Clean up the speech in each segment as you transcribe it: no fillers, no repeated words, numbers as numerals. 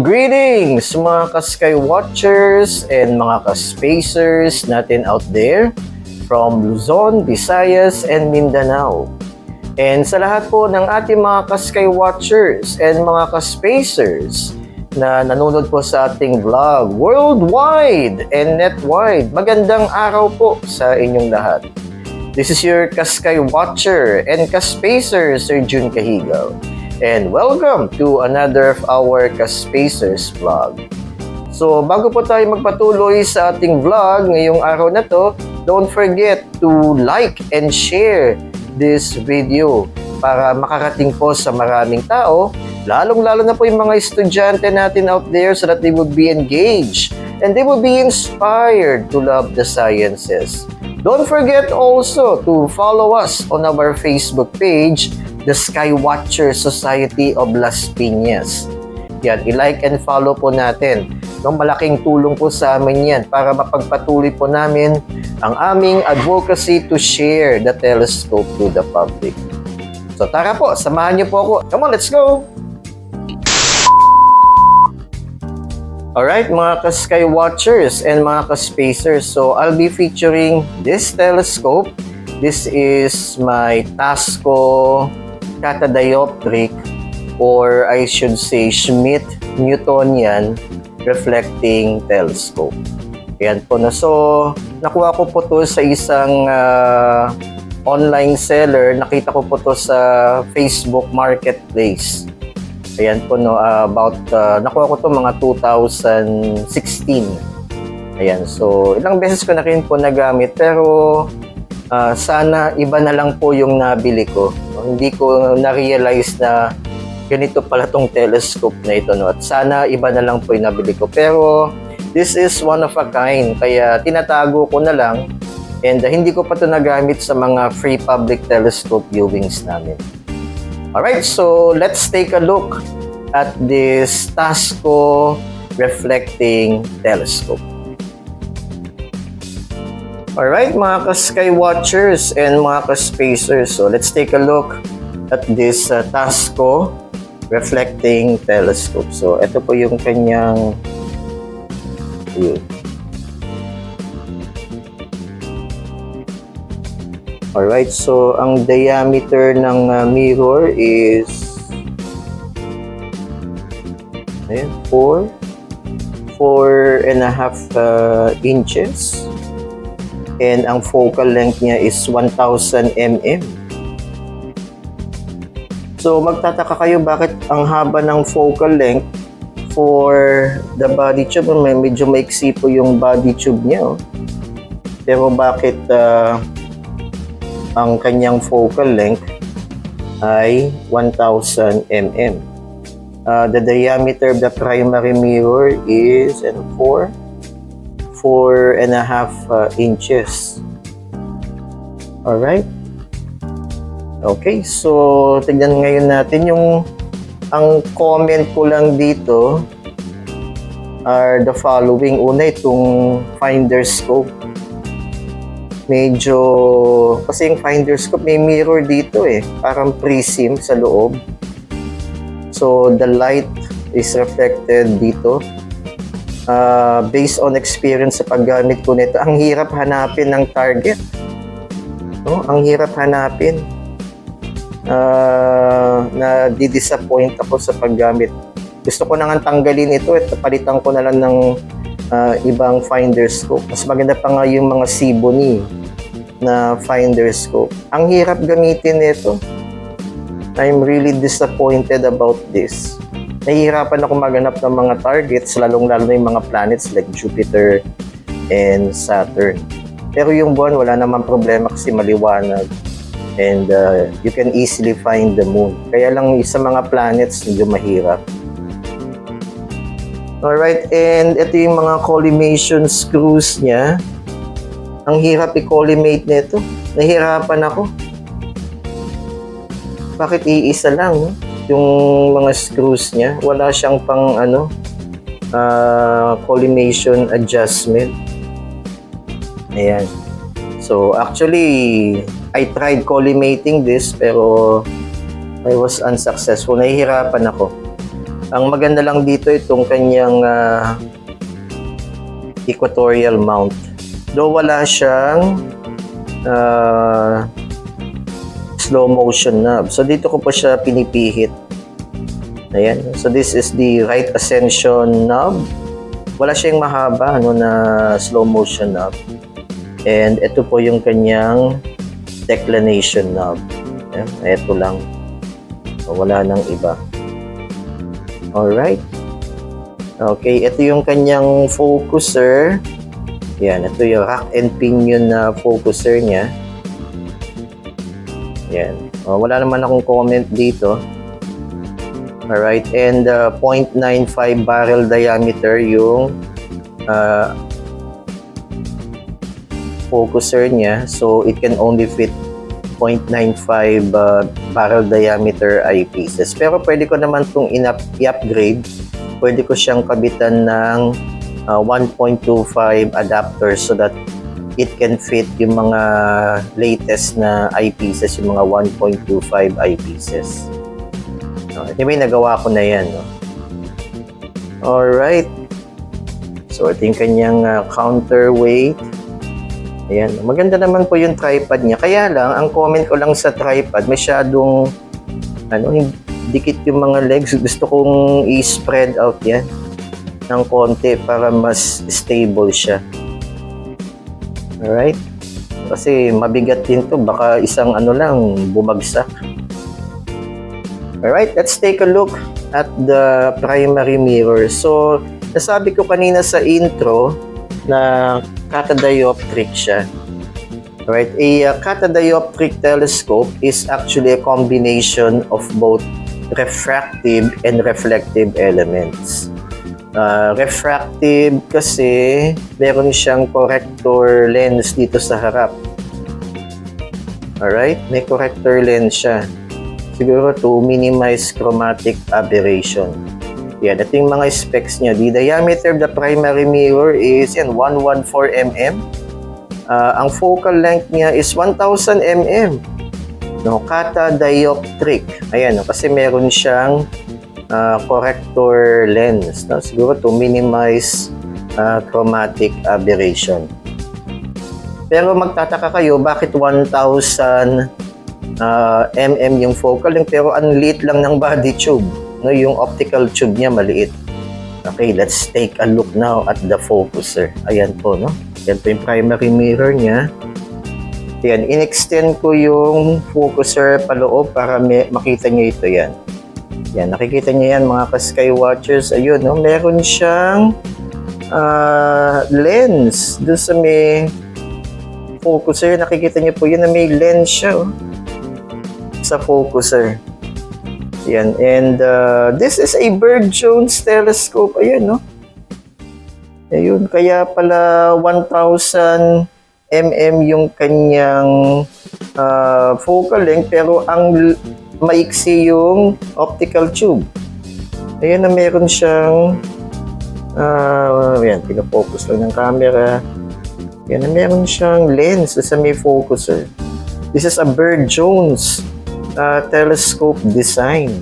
Greetings mga ka-Sky Watchers and mga ka-Spacers natin out there from Luzon, Visayas, and Mindanao. And sa lahat po ng ating mga ka-Sky Watchers and mga ka-Spacers na nanonood po sa ating vlog worldwide and netwide, magandang araw po sa inyong lahat. This is your ka-Sky Watcher and ka-Spacer, Sir Jun Cahigal. And welcome to another of our ka-Spacers vlog. So bago po tayo magpatuloy sa ating vlog ngayong araw na to, don't forget to like and share this video para makarating po sa maraming tao, lalong-lalo na po yung mga estudyante natin out there so that they would be engaged and they will be inspired to love the sciences. Don't forget also to follow us on our Facebook page, the Sky Watcher Society of Las Piñas. Yan, i-like and follow po natin. No, malaking tulong po sa amin yan para mapagpatuloy po namin ang aming advocacy to share the telescope to the public. So tara po, samahan niyo po ako. Come on, let's go! Alright, mga ka-Sky Watchers and mga ka-Spacers. So I'll be featuring this telescope. This is my Tasco catadioptric, or I should say Schmidt-Newtonian reflecting telescope. Ayan po na. So, nakuha ko po to sa isang online seller. Nakita ko po to sa Facebook Marketplace. Ayan po no, nakuha ko to mga 2016. Ayan, so ilang beses ko na rin po nagamit, pero sana iba na lang po yung nabili ko. Hindi ko na-realize na ganito pala tong telescope na ito. No? At sana iba na lang po yung nabili ko. Pero this is one of a kind. Kaya tinatago ko na lang. And hindi ko pa ito nagamit sa mga free public telescope viewings namin. Alright, so let's take a look at this Tasco reflecting telescope. Alright, mga ka-Sky Watchers and mga ka-Spacers. So, let's take a look at this Tasco reflecting telescope. So, ito po yung kanyang view. Alright, so ang diameter ng mirror is 4.5 inches. And ang focal length niya is 1,000 mm. So magtataka kayo bakit ang haba ng focal length for the body tube. Medyo maiksi po yung body tube niya. Pero bakit ang kanyang focal length ay 1,000 mm? The diameter of the primary mirror is 4.5 inches. Alright. Okay, so tignan ngayon natin ang comment ko lang dito are the following. Una, itong finder scope. Medyo, kasi yung finder scope may mirror dito parang prism sa loob. So the light is reflected dito. Based on experience sa paggamit ko nito, ang hirap hanapin ng target. No? Ang hirap hanapin. Na-disappoint ako sa paggamit. Gusto ko na nga tanggalin ito at palitan ko na lang ng ibang finder scope. Mas maganda pa nga yung mga Sibony na finder scope. Ang hirap gamitin nito. I'm really disappointed about this. Nahihirapan ako maghanap ng mga targets, lalong-lalo na yung mga planets like Jupiter and Saturn. Pero yung buwan, wala namang problema kasi maliwanag. And you can easily find the moon. Kaya lang sa mga planets, medyo mahirap. Alright, and ito yung mga collimation screws niya. Ang hirap i-collimate nito. Nahihirapan ako. Bakit iisa lang, no? Yung mga screws niya, wala siyang pang collimation adjustment. Ayan. So actually, I tried collimating this pero I was unsuccessful. Nahihirapan ako. Ang maganda lang dito itong kanyang equatorial mount. Though wala siyang slow motion knob. So dito ko pa siya pinipihit. Ayan. So this is the right ascension knob. Wala siyang mahaba na slow motion knob. And ito po yung kanyang declination knob. Ayan. Ito lang. So, wala nang iba. Alright. Okay, ito yung kanyang focuser. Yan, ito yung rack and pinion na focuser niya. Yan. Wala naman akong comment dito. Alright, and 0.95 barrel diameter yung focuser niya. So, it can only fit 0.95 barrel diameter eyepieces. Pero pwede ko naman itong i-upgrade. Pwede ko siyang kabitan ng 1.25 adapter so that it can fit yung mga latest na eyepieces, yung mga 1.25 eyepieces. Anyway, nagawa ko na yan. No? Alright. So, ito yung kanyang counterweight. Ayan. Maganda naman po yung tripod niya. Kaya lang, ang comment ko lang sa tripod, masyadong dikit yung mga legs. Gusto kong i-spread out yan ng konti para mas stable siya. Alright? Kasi mabigat din to. Baka isang lang bumagsak. Alright, let's take a look at the primary mirror. So, nasabi ko kanina sa intro na catadioptric siya. Alright, a catadioptric telescope is actually a combination of both refractive and reflective elements. Refractive kasi meron siyang corrector lens dito sa harap. Alright, may corrector lens siya. Siguro to minimize chromatic aberration. Yan, ito yung mga specs niya. The diameter of the primary mirror is 114 mm. Ang focal length niya is 1000 mm. No, catadioptric. Ayan, kasi meron siyang corrector lens. No? Siguro to minimize chromatic aberration. Pero magtataka kayo, bakit 1000 mm yung focal length pero ang liit lang ng body tube? No, yung optical tube niya maliit. Okay, let's take a look now at the focuser. Ayan po, no? Yan po yung primary mirror niya. Ayan, in-extend ko yung focuser paloob para makita niyo ito yan. Yan, nakikita niyo yan mga ka-sky watchers. Ayun, no? Meron siyang lens doon sa may focuser. Nakikita niyo po yun na may lens siya, oh, sa focuser. Yan. And this is a Burne-Jones telescope. Ayan, no? Ayun. Kaya pala 1000 mm yung kanyang focal length. Pero ang maiksi yung optical tube. Ayan na meron siyang ayan, pinafocus lang ng camera. Ayan na meron siyang lens sa may focuser. This is a Burne-Jones telescope design.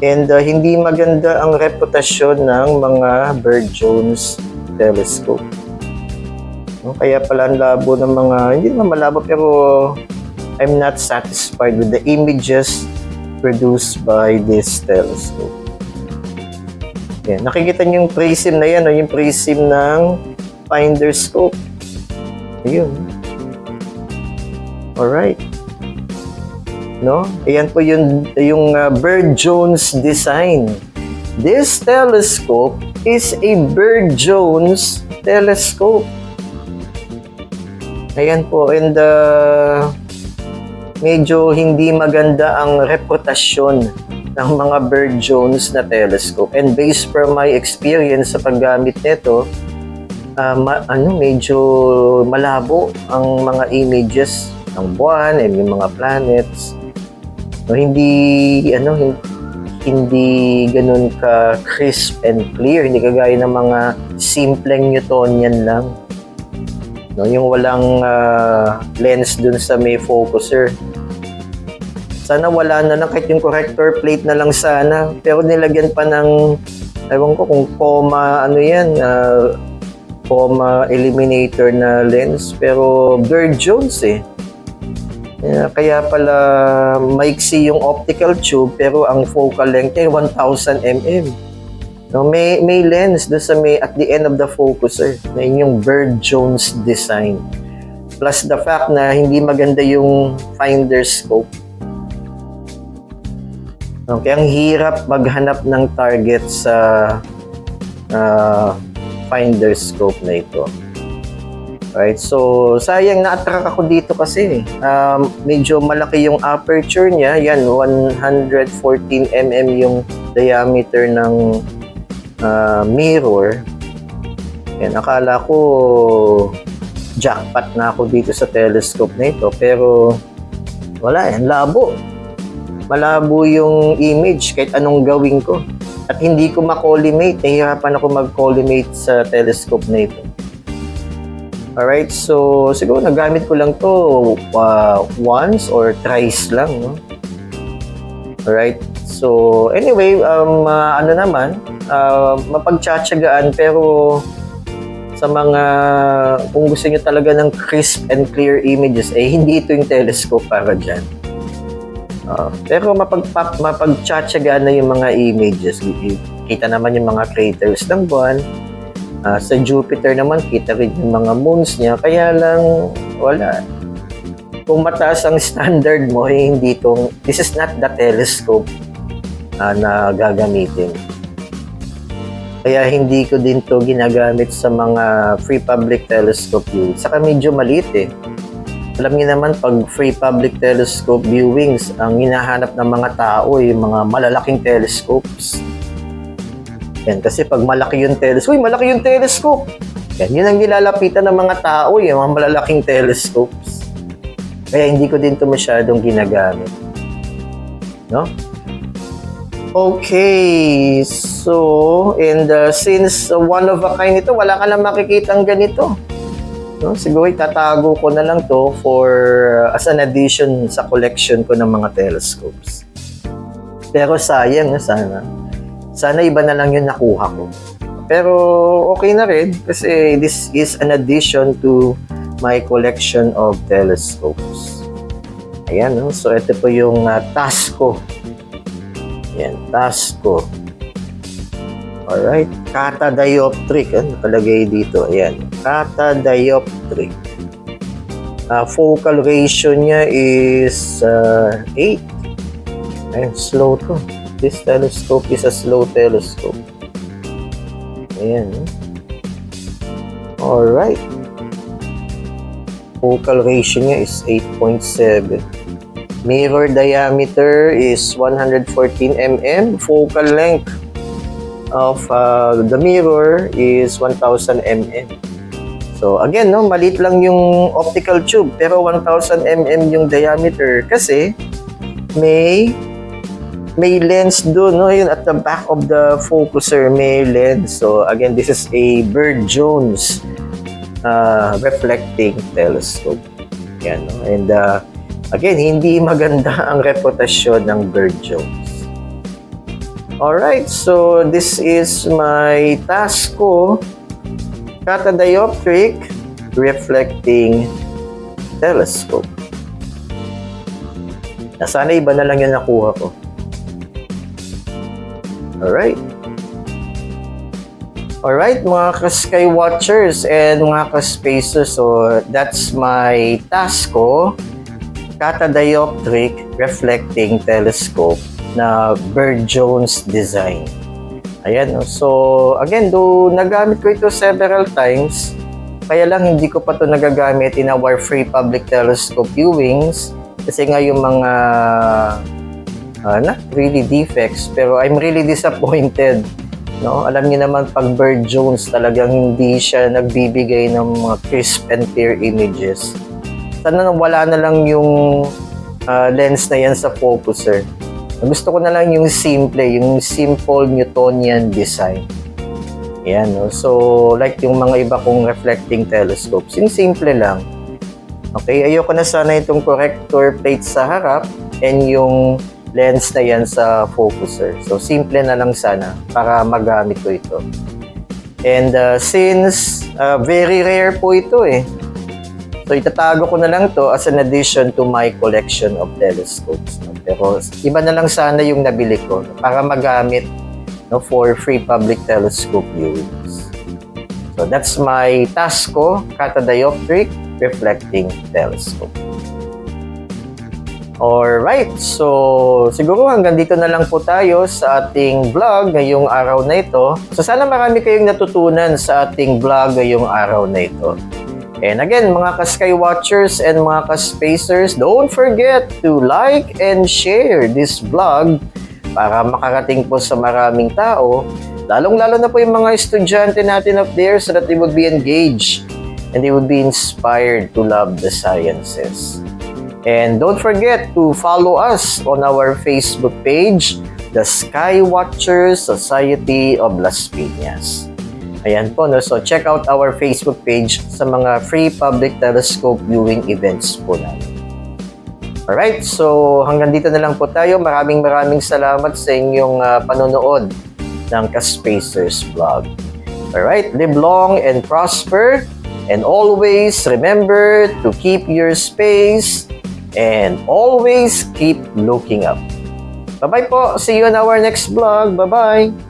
And hindi maganda ang reputasyon ng mga Burne-Jones telescope. No? Kaya pala ang labo ng mga, hindi naman malabo pero I'm not satisfied with the images produced by this telescope. Yan. Nakikita niyo yung prism na yan, no? Yung prism ng finder scope. Ayun. Alright. No? Ayan po yung Burne-Jones design. This telescope is a Burne-Jones telescope. Ayan po, and medyo hindi maganda ang reputasyon ng mga Burne-Jones na telescope. And based from my experience sa paggamit nito, medyo malabo ang mga images ng buwan and yung mga planets. No, hindi ganun ka crisp and clear, hindi kagaya ng mga simpleng Newtonian lang. No, yung walang lens dun sa may focuser. Sana wala na lang, kahit yung corrector plate na lang sana. Pero nilagyan pa ng, ewan ko kung ano yan, comma eliminator na lens. Pero Bird Jones eh. Kaya pala maiksi yung optical tube pero ang focal length ay 1000 mm. No, may lens doon sa at the end of the focuser na yung Bird Jones design. Plus the fact na hindi maganda yung finder scope. Okay, ang hirap maghanap ng target sa finder scope na ito. Right, so sayang na-attract ako dito kasi medyo malaki yung aperture niya. Yan, 114 mm yung diameter ng mirror. Yan, akala ko jackpot na ako dito sa telescope na ito. Pero wala yan, labo. Malabo yung image kahit anong gawin ko. At hindi ko makollimate. Nahihirapan ako mag-collimate sa telescope na ito. Alright, so siguro nagamit ko lang to once or thrice lang, no? Alright, so anyway, ano naman, mapagtsatsagaan pero sa mga, kung gusto nyo talaga ng crisp and clear images, hindi ito yung telescope para dyan. Pero mapagtsatsagaan na yung mga images. Kita naman yung mga craters ng buwan. Sa Jupiter naman, kita rin yung mga moons niya. Kaya lang, wala. Kung mataas ang standard mo, hindi itong, this is not the telescope na gagamitin. Kaya hindi ko din to ginagamit sa mga free public telescope viewing. Saka medyo maliit eh. Alam niyo naman, pag free public telescope viewings, ang hinahanap ng mga tao yung mga malalaking telescopes. Yan, kasi pag malaki yung telescope, malaki yung telescope. Yan, yun ang nilalapitan ng mga tao, yung mga malalaking telescopes. Kaya hindi ko din ito masyadong ginagamit. No? Okay, so, and since one of a kind ito, wala ka na makikitang ganito. No? Siguro itatago ko na lang to for as an addition sa collection ko ng mga telescopes. Pero sayang, sana iba na lang yung nakuha ko. Pero okay na rin kasi this is an addition to my collection of telescopes. Ayan, no? So ito po yung Tasco. Ayan, Tasco. Alright, catadioptric. Nakalagay dito. Ayan, catadioptric. Focal ratio niya is 8. Ayan, slow to. This telescope is a slow telescope. Ayan. Alright. Focal ratio niya is 8.7. Mirror diameter is 114 mm. Focal length of the mirror is 1000 mm. So again, no, maliit lang yung optical tube pero 1000 mm yung diameter kasi may lens doon, no? Yun at the back of the focuser may lens. So again, this is a Bird Jones reflecting telescope. Yan, no? And again, hindi maganda ang reputasyon ng Bird Jones. Alright, so this is my Tasco catadioptric reflecting telescope. Sana iba na lang yung nakuha ko. Alright, mga ka-sky watchers and mga ka-spacers, so that's my Tasco catadioptric reflecting telescope na Bird Jones design. Ayan, so again, do nagamit ko ito several times, kaya lang hindi ko pa ito nagagamit in our free public telescope viewings kasi nga yung mga not really defects, pero I'm really disappointed. No? Alam niyo naman, pag Bird Jones talagang hindi siya nagbibigay ng mga crisp and clear images. Sana wala na lang yung lens na yan sa focuser. Gusto ko na lang yung simple Newtonian design. Yan, no? So, like yung mga iba kong reflecting telescopes, yung simple lang. Okay, ayoko na sana itong corrector plate sa harap. and yung lens na yan sa focuser. So, simple na lang sana para magamit ko ito. And since very rare po ito so itatago ko na lang to as an addition to my collection of telescopes. No? Pero iba na lang sana yung nabili ko para magamit for free public telescope viewings. So that's my Tasco catadioptric reflecting telescope. Alright, so siguro hanggang dito na lang po tayo sa ating vlog ngayong araw na ito. So sana marami kayong natutunan sa ating vlog ngayong araw na ito. And again, mga ka-Sky Watchers and mga ka-Spacers, don't forget to like and share this vlog para makarating po sa maraming tao, lalong-lalo na po yung mga estudyante natin up there so that they would be engaged and they would be inspired to love the sciences. And don't forget to follow us on our Facebook page, the Sky Watchers Society of Las Piñas. Ayan po, no? So check out our Facebook page sa mga free public telescope viewing events po namin. Alright, so hanggang dito na lang po tayo. Maraming salamat sa inyong panonood ng ka-Spacers vlog. Alright, live long and prosper, and always remember to keep your space and always keep looking up. Bye-bye po. See you in our next vlog. Bye-bye.